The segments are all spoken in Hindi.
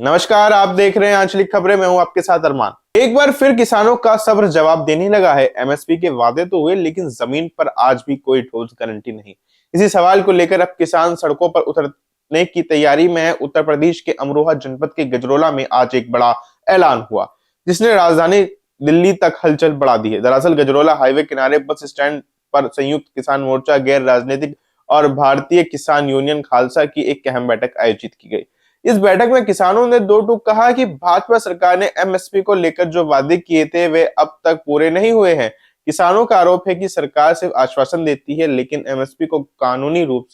नमस्कार, आप देख रहे हैं आंचलिक खबरें। मैं हूं आपके साथ अरमान। एक बार फिर किसानों का सब्र जवाब देने लगा है। एमएसपी के वादे तो हुए, लेकिन जमीन पर आज भी कोई ठोस गारंटी नहीं। इसी सवाल को लेकर अब किसान सड़कों पर उतरने की तैयारी में है। उत्तर प्रदेश के अमरोहा जनपद के गजरोला में आज एक बड़ा ऐलान हुआ, जिसने राजधानी दिल्ली तक हलचल बढ़ा दी है। दरअसल गजरोला हाईवे किनारे बस स्टैंड पर संयुक्त किसान मोर्चा, गैर राजनीतिक और भारतीय किसान यूनियन खालसा की एक अहम बैठक आयोजित की गई। इस बैठक में किसानों ने दो टूक कहा कि भाजपा सरकार ने एमएसपी को लेकर जो वादे किए थे वे अब तक पूरे नहीं हुए हैं। किसानों का आरोप है कि सरकार सिर्फ आश्वासन देती है, लेकिन एमएसपी को कानूनी रूप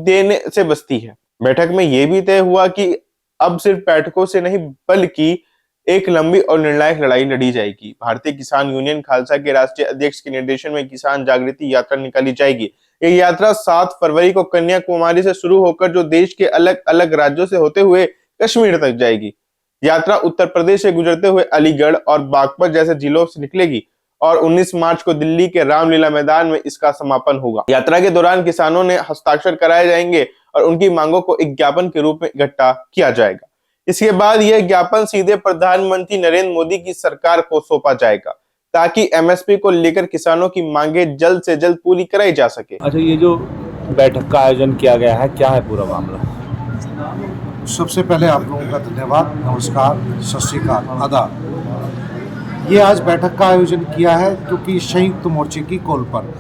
देने से बचती है। बैठक में यह भी तय हुआ कि अब सिर्फ बैठकों से नहीं, बल्कि एक लंबी और निर्णायक लड़ाई लड़ी जाएगी। भारतीय किसान यूनियन खालसा के राष्ट्रीय अध्यक्ष के निर्देशन में किसान जागृति यात्रा निकाली जाएगी। ये यात्रा 7 फरवरी को कन्याकुमारी से शुरू होकर जो देश के अलग अलग राज्यों से होते हुए कश्मीर तक जाएगी। यात्रा उत्तर प्रदेश से गुजरते हुए अलीगढ़ और बागपत जैसे जिलों से निकलेगी और 19 मार्च को दिल्ली के रामलीला मैदान में इसका समापन होगा। यात्रा के दौरान किसानों ने हस्ताक्षर कराए जाएंगे और उनकी मांगों को एक ज्ञापन के रूप में इकट्ठा किया जाएगा। इसके बाद यह ज्ञापन सीधे प्रधानमंत्री नरेंद्र मोदी की सरकार को सौंपा जाएगा, ताकि एमएसपी को लेकर किसानों की मांगे जल्द से जल्द पूरी कराई जा सके। अच्छा, ये जो बैठक का आयोजन किया गया है, क्या है पूरा मामला? सबसे पहले आप लोगों का धन्यवाद, नमस्कार, सत श्री अकाल, आदाब। ये आज बैठक का आयोजन किया है क्योंकि संयुक्त मोर्चे की कॉल पर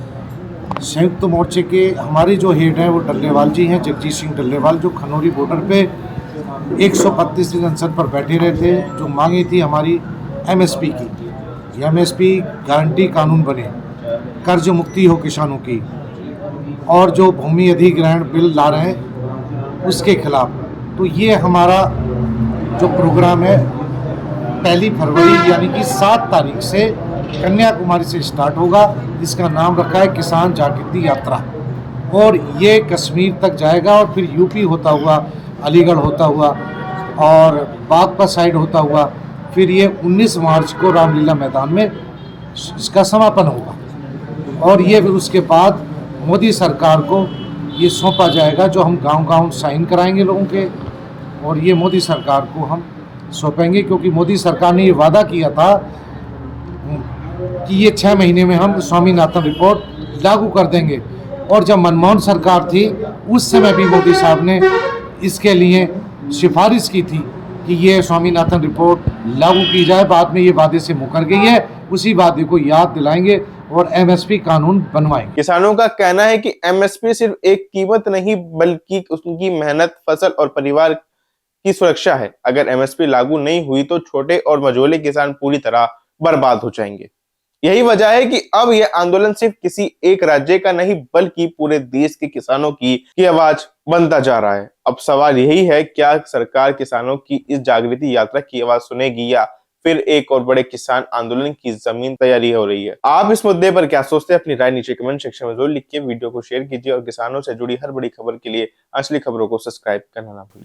संयुक्त मोर्चे के हमारे जो हेड हैं वो डल्लेवाल जी हैं, जगजीत सिंह डल्लेवाल, जो खनौरी बॉर्डर पे 132 दिन अनशन पर बैठे रहे थे। जो मांगी थी हमारी एमएसपी की, एमएसपी गारंटी कानून बने, कर्ज मुक्ति हो किसानों की, और जो भूमि अधिग्रहण बिल ला रहे हैं उसके खिलाफ। तो ये हमारा जो प्रोग्राम है 1 फरवरी यानी कि 7 तारीख से कन्याकुमारी से स्टार्ट होगा। इसका नाम रखा है किसान जागृति यात्रा, और ये कश्मीर तक जाएगा और फिर यूपी होता हुआ, अलीगढ़ होता हुआ और बागपत साइड होता हुआ, फिर ये 19 मार्च को रामलीला मैदान में इसका समापन होगा। और ये फिर उसके बाद मोदी सरकार को ये सौंपा जाएगा, जो हम गांव-गांव साइन कराएंगे लोगों के, और ये मोदी सरकार को हम सौंपेंगे। क्योंकि मोदी सरकार ने ये वादा किया था कि ये 6 महीने में हम स्वामीनाथन रिपोर्ट लागू कर देंगे, और जब मनमोहन सरकार थी उस समय भी मोदी साहब ने इसके लिए सिफारिश की थी कि ये स्वामीनाथन रिपोर्ट लागू की जाए। बाद में ये वादे से मुकर गई है, उसी वादे को याद दिलाएंगे और एमएसपी कानून बनवाएंगे। किसानों का कहना है कि एमएसपी सिर्फ एक कीमत नहीं, बल्कि उनकी मेहनत, फसल और परिवार की सुरक्षा है। अगर एमएसपी लागू नहीं हुई तो छोटे और मझोले किसान पूरी तरह बर्बाद हो जाएंगे। यही वजह है कि अब यह आंदोलन सिर्फ किसी एक राज्य का नहीं, बल्कि पूरे देश के किसानों की आवाज बनता जा रहा है। अब सवाल यही है, क्या सरकार किसानों की इस जागृति यात्रा की आवाज सुनेगी, या फिर एक और बड़े किसान आंदोलन की जमीन तैयारी हो रही है? आप इस मुद्दे पर क्या सोचते हैं? अपनी राय नीचे कमेंट सेक्शन में जरूर लिखिए। वीडियो को शेयर कीजिए और किसानों से जुड़ी हर बड़ी खबर के लिए आंचलिक खबरों को सब्सक्राइब करना ना भूलिए।